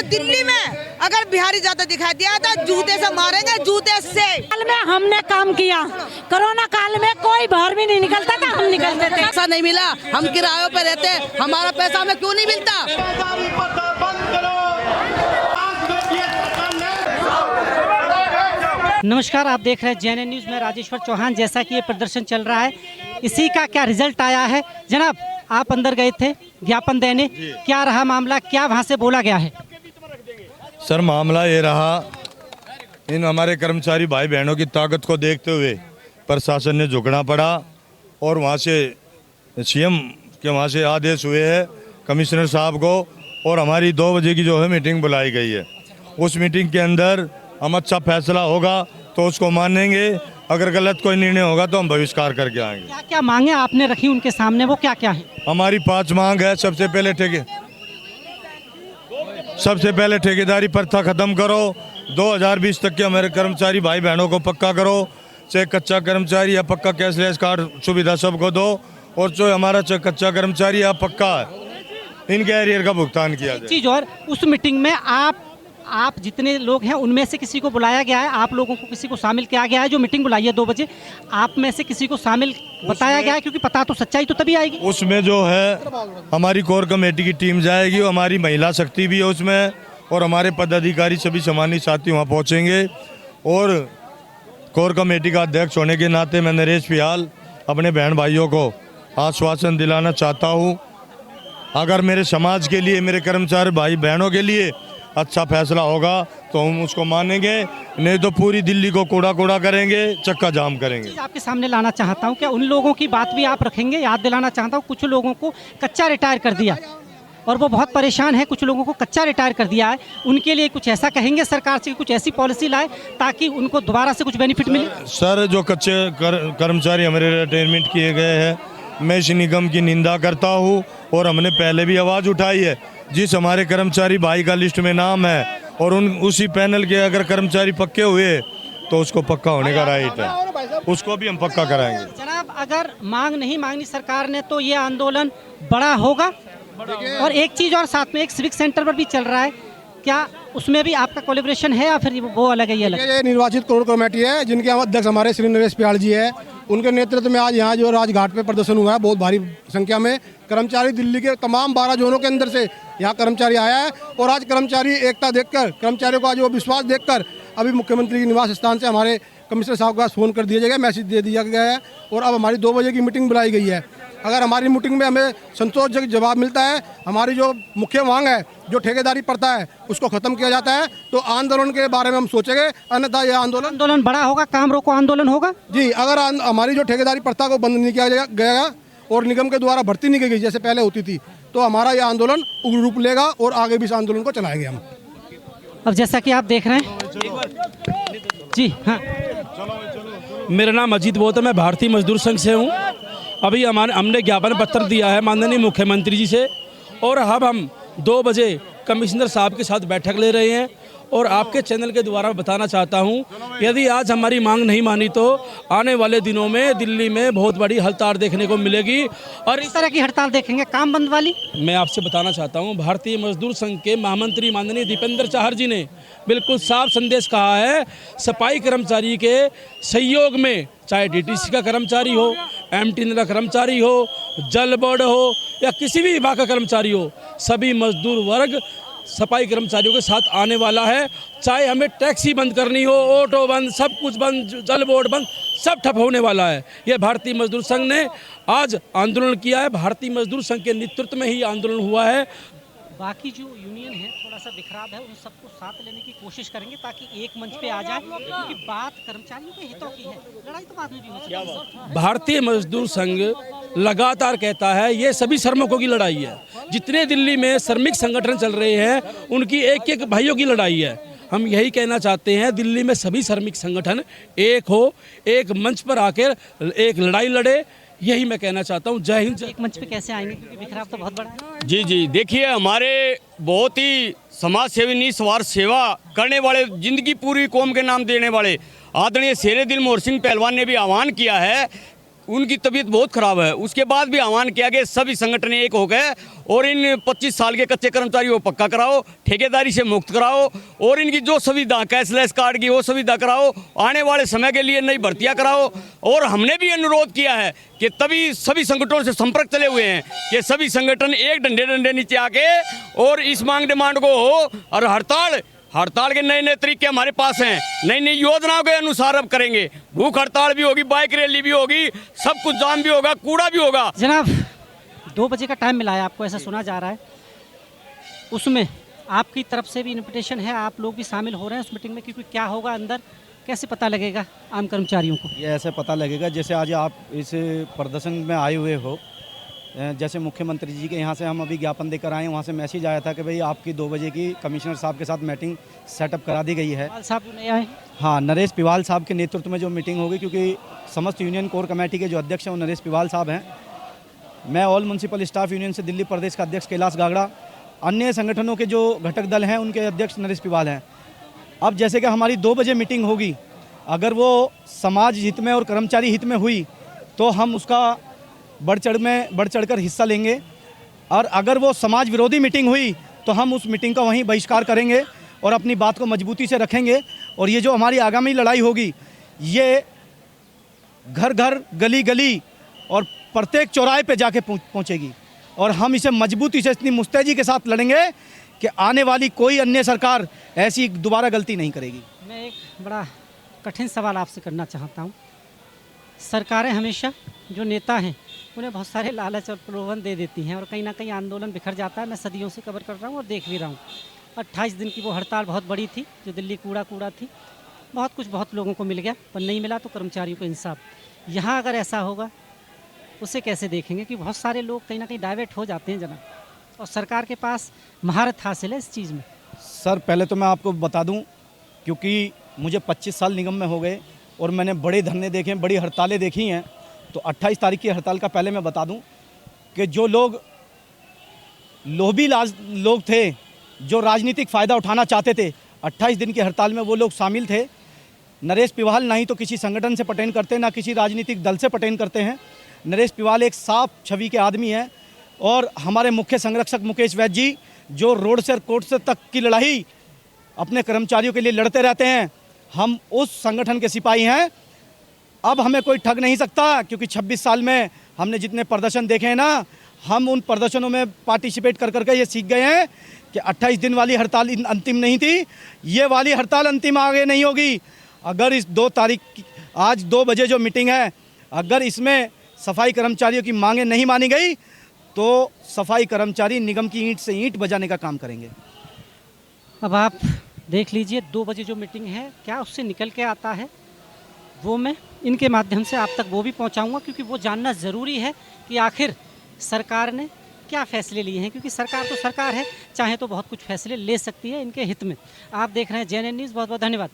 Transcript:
दिल्ली में अगर बिहारी ज्यादा दिखाई दिया तो जूते से मारेंगे, जूते से। काल में हमने काम किया, कोरोना काल में कोई बाहर भी नहीं निकलता था, हम निकलते थे। पैसा नहीं मिला, हम किरायों पे रहते, हमारा पैसा हमें क्यों नहीं मिलता? नमस्कार, आप देख रहे हैं जेएनएन न्यूज़ में राजेश्वर चौहान। जैसा कि ये प्रदर्शन चल रहा है, इसी का क्या रिजल्ट आया है? जनाब, आप अंदर गए थे ज्ञापन देने, क्या रहा मामला, क्या वहाँ से बोला गया है? सर, मामला ये रहा, इन हमारे कर्मचारी भाई बहनों की ताकत को देखते हुए प्रशासन ने झुकना पड़ा और वहाँ से सीएम के वहाँ से आदेश हुए हैं कमिश्नर साहब को, और हमारी 2 बजे की जो है मीटिंग बुलाई गई है। उस मीटिंग के अंदर हम अच्छा फैसला होगा तो उसको मानेंगे, अगर गलत कोई निर्णय होगा तो हम बहिष्कार करके आएंगे। क्या क्या मांगे आपने रखी उनके सामने, वो क्या क्या है? हमारी 5 मांग है। सबसे पहले ठेकेदारी प्रथा खत्म करो, 2020 तक के हमारे कर्मचारी भाई बहनों को पक्का करो, चाहे कच्चा कर्मचारी या पक्का कैशलेस कार्ड सुविधा सबको दो, और जो हमारा चाहे कच्चा कर्मचारी या पक्का है इनके एरियर का भुगतान किया जाए। चीज और, उस मीटिंग में आप जितने लोग हैं उनमें से किसी को बुलाया गया है? आप लोगों को किसी को शामिल किया गया है? जो मीटिंग बुलाई है 2 बजे, आप में से किसी को शामिल बताया गया है? क्योंकि पता तो सच्चाई तो तभी आएगी। उसमें जो है हमारी कोर कमेटी की टीम जाएगी, हमारी महिला शक्ति भी है उसमें, और हमारे पदाधिकारी सभी सम्मानित साथी वहाँ पहुँचेंगे। और कोर कमेटी का अध्यक्ष होने के नाते मैं नरेश फिलहाल अपने बहन भाइयों को आश्वासन दिलाना चाहता हूँ, अगर मेरे समाज के लिए, मेरे कर्मचारी भाई बहनों के लिए अच्छा फैसला होगा तो हम उसको मानेंगे, नहीं तो पूरी दिल्ली को कूड़ा करेंगे, चक्का जाम करेंगे। आपके सामने लाना चाहता हूँ, क्या उन लोगों की बात भी आप रखेंगे? याद दिलाना चाहता हूँ, कुछ लोगों को कच्चा रिटायर कर दिया और वो बहुत परेशान है, कुछ लोगों को कच्चा रिटायर कर दिया है, उनके लिए कुछ ऐसा कहेंगे सरकार से, कुछ ऐसी पॉलिसी लाए ताकि उनको दोबारा से कुछ बेनिफिट मिले? सर, जो कच्चे कर्मचारी हमारे रिटायरमेंट किए गए हैं, मैं इस निगम की निंदा करता हूँ, और हमने पहले भी आवाज़ उठाई है। जिस हमारे कर्मचारी भाई का लिस्ट में नाम है और उसी पैनल के अगर कर्मचारी पक्के हुए तो उसको पक्का होने का राइट है, उसको भी हम पक्का कराएंगे। जनाब, अगर मांग नहीं मांगनी सरकार ने तो ये आंदोलन बड़ा होगा। और एक चीज़ और, साथ में एक सिविक सेंटर पर भी चल रहा है, क्या उसमें भी आपका कोलैबोरेशन है या फिर वो अलग है? ये निर्वाचित कोर कमेटी है, जिनके अध्यक्ष हमारे श्री नरेश पियाल जी है, उनके नेतृत्व में आज यहाँ जो राजघाट पे प्रदर्शन हुआ है, बहुत भारी संख्या में कर्मचारी दिल्ली के तमाम 12 जोनों के अंदर से यहाँ कर्मचारी आया है। और आज कर्मचारी एकता देखकर, कर्मचारियों का जो विश्वास देखकर, अभी मुख्यमंत्री के निवास स्थान से हमारे कमिश्नर साहब के पास फ़ोन कर दिया जाएगा, मैसेज दे दिया गया है, और अब हमारी 2 बजे की मीटिंग बुलाई गई है। अगर हमारी मीटिंग में हमें संतोषजनक जवाब मिलता है, हमारी जो मुख्य मांग है, जो ठेकेदारी प्रथा है, उसको खत्म किया जाता है, तो आंदोलन के बारे में हम सोचेंगे, अन्यथा यह आंदोलन बड़ा होगा, काम रोको आंदोलन होगा। जी, अगर हमारी जो ठेकेदारी प्रथा को बंद नहीं किया गया और निगम के द्वारा भर्ती नहीं की गई जैसे पहले होती थी, तो हमारा यह आंदोलन उग्र रूप लेगा और आगे भी इस आंदोलन को चलाएंगे हम। अब जैसा कि आप देख रहे हैं, जी हाँ, मेरा नाम अजीत बोत है, मैं भारतीय मजदूर संघ से हूँ। अभी हमने ज्ञापन पत्र दिया है माननीय मुख्यमंत्री जी से, और अब हम 2 बजे कमिश्नर साहब के साथ बैठक ले रहे हैं। और आपके चैनल के द्वारा बताना चाहता हूं, यदि आज हमारी मांग नहीं मानी तो आने वाले दिनों में दिल्ली में बहुत बड़ी हड़ताल देखने को मिलेगी। और इस तरह की हड़ताल देखेंगे, काम बंद वाली? मैं आपसे बताना चाहता हूं, भारतीय मजदूर संघ के महामंत्री माननीय दीपेंद्र चाहर जी ने बिल्कुल साफ संदेश कहा है, सफाई कर्मचारी के सहयोग में, चाहे डीटीसी का कर्मचारी हो, एमटी का कर्मचारी हो, जल बोर्ड हो या किसी भी विभाग का कर्मचारी हो, सभी मजदूर वर्ग सफाई कर्मचारियों के साथ आने वाला है। चाहे हमें टैक्सी बंद करनी हो, ऑटो बंद, सब कुछ बंद, जल बोर्ड बंद, सब ठप होने वाला है। यह भारतीय मजदूर संघ ने आज आंदोलन किया है, भारतीय मजदूर संघ के नेतृत्व में ही आंदोलन हुआ है। बाकी जो यूनियन है थोड़ा सा बिखराव है, उन सबको साथ लेने की कोशिश करेंगे ताकि एक मंच पे आ जाए, क्योंकि बात कर्मचारियों के हितों की है, लड़ाई तो बाद में भी हो सकती है। भारतीय मजदूर संघ लगातार कहता है ये सभी श्रमिकों की लड़ाई है। जितने दिल्ली में श्रमिक संगठन चल रहे हैं उनकी एक एक भाइयों की लड़ाई है। हम यही कहना चाहते हैं, दिल्ली में सभी श्रमिक संगठन एक हो, एक मंच पर आकर एक लड़ाई लड़े, यही मैं कहना चाहता हूँ। जय हिंद। एक मंच पे कैसे आएंगे, क्योंकि बिखराव तो बहुत बड़ा है। जी जी, देखिए, हमारे बहुत ही समाज सेवी, निस्वार्थ सेवा करने वाले, जिंदगी पूरी कौम के नाम देने वाले आदरणीय शेरे दिल मोहर सिंह पहलवान ने भी आह्वान किया है, उनकी तबीयत बहुत खराब है। उसके बाद भी आह्वान किया कि सभी संगठन एक हो गए और इन 25 साल के कच्चे कर्मचारियों को पक्का कराओ, ठेकेदारी से मुक्त कराओ और इनकी जो सुविधा कैशलेस कार्ड की वो सुविधा कराओ, आने वाले समय के लिए नई भर्तियां कराओ। और हमने भी अनुरोध किया है कि तभी सभी संगठनों से संपर्क चले हुए हैं कि सभी संगठन एक डंडे नीचे आके और इस मांग डिमांड को हो और हड़ताल के नए नए तरीके हमारे पास हैं, नई नई योजनाओं के अनुसार अब करेंगे। भूख हड़ताल भी होगी, बाइक रैली भी होगी, सब कुछ जाम भी होगा, कूड़ा भी होगा। जनाब 2 बजे का टाइम मिला है आपको, ऐसा सुना जा रहा है, उसमें आपकी तरफ से भी इन्विटेशन है, आप लोग भी शामिल हो रहे हैं उस मीटिंग में, क्योंकि क्या होगा अंदर कैसे पता लगेगा आम कर्मचारियों को? ये ऐसे पता लगेगा जैसे आज आप इस प्रदर्शन में आए हुए हो, जैसे मुख्यमंत्री जी के यहाँ से हम अभी ज्ञापन देकर आए, वहाँ से मैसेज आया था कि भाई आपकी 2 बजे की कमिश्नर साहब के साथ मीटिंग सेटअप करा दी गई है। साहब नहीं आए? हाँ, नरेश पिवाल साहब के नेतृत्व में जो मीटिंग होगी, क्योंकि समस्त यूनियन कोर कमेटी के जो अध्यक्ष हैं वो नरेश पिवाल साहब हैं। मैं ऑल म्यूनसिपल स्टाफ यूनियन से दिल्ली प्रदेश का अध्यक्ष कैलाश गागड़ा, अन्य संगठनों के जो घटक दल हैं उनके अध्यक्ष नरेश पिवाल हैं। अब जैसे कि हमारी 2 बजे मीटिंग होगी, अगर वो समाज हित में और कर्मचारी हित में हुई तो हम उसका बढ़ चढ़ कर हिस्सा लेंगे, और अगर वो समाज विरोधी मीटिंग हुई तो हम उस मीटिंग का वहीं बहिष्कार करेंगे और अपनी बात को मजबूती से रखेंगे। और ये जो हमारी आगामी लड़ाई होगी, ये घर घर गली गली और प्रत्येक चौराहे पे जाके पहुंचेगी, और हम इसे मजबूती से इतनी मुस्तैदी के साथ लड़ेंगे कि आने वाली कोई अन्य सरकार ऐसी दोबारा गलती नहीं करेगी। मैं एक बड़ा कठिन सवाल आपसे करना चाहता हूँ। सरकारें हमेशा, जो नेता हैं उन्हें बहुत सारे लालच और प्रलोभन दे देती हैं और कहीं ना कहीं आंदोलन बिखर जाता है। मैं सदियों से कवर कर रहा हूँ और देख भी रहा हूँ। 28 दिन की वो हड़ताल बहुत बड़ी थी, जो दिल्ली कूड़ा थी, बहुत लोगों को मिल गया, पर नहीं मिला तो कर्मचारियों को इंसाफ। यहाँ अगर ऐसा होगा उसे कैसे देखेंगे? कि बहुत सारे लोग कहीं ना कहीं डाइवर्ट हो जाते हैं जनाब, और सरकार के पास महारत हासिल है इस चीज़ में। सर, पहले तो मैं आपको बता दूं, क्योंकि मुझे 25 साल निगम में हो गए और मैंने बड़े धरने देखे हैं, बड़ी हड़तालें देखी हैं। तो 28 तारीख की हड़ताल का पहले मैं बता दूं कि जो लोग लोभी लोग थे, जो राजनीतिक फ़ायदा उठाना चाहते थे, 28 दिन की हड़ताल में वो लोग शामिल थे। नरेश पिवाल ना ही तो किसी संगठन से पर्टेन करते, ना किसी राजनीतिक दल से पर्टेन करते हैं। नरेश पिवाल एक साफ छवि के आदमी हैं, और हमारे मुख्य संरक्षक मुकेश वैद्य जी, जो रोड से कोर्ट से तक की लड़ाई अपने कर्मचारियों के लिए लड़ते रहते हैं, हम उस संगठन के सिपाही हैं। अब हमें कोई ठग नहीं सकता, क्योंकि 26 साल में हमने जितने प्रदर्शन देखे हैं ना, हम उन प्रदर्शनों में पार्टिसिपेट कर करके ये सीख गए हैं कि 28 दिन वाली हड़ताल अंतिम नहीं थी, ये वाली हड़ताल अंतिम आगे नहीं होगी। अगर इस 2 तारीख आज 2 बजे जो मीटिंग है, अगर इसमें सफाई कर्मचारियों की मांगें नहीं मानी गई तो सफाई कर्मचारी निगम की ईंट से ईंट बजाने का काम करेंगे। अब आप देख लीजिए 2 बजे जो मीटिंग है, क्या उससे निकल के आता है वो मैं इनके माध्यम से आप तक वो भी पहुंचाऊंगा, क्योंकि वो जानना ज़रूरी है कि आखिर सरकार ने क्या फ़ैसले लिए हैं। क्योंकि सरकार तो सरकार है, चाहे तो बहुत कुछ फैसले ले सकती है इनके हित में। आप देख रहे हैं JNN न्यूज़, बहुत बहुत धन्यवाद।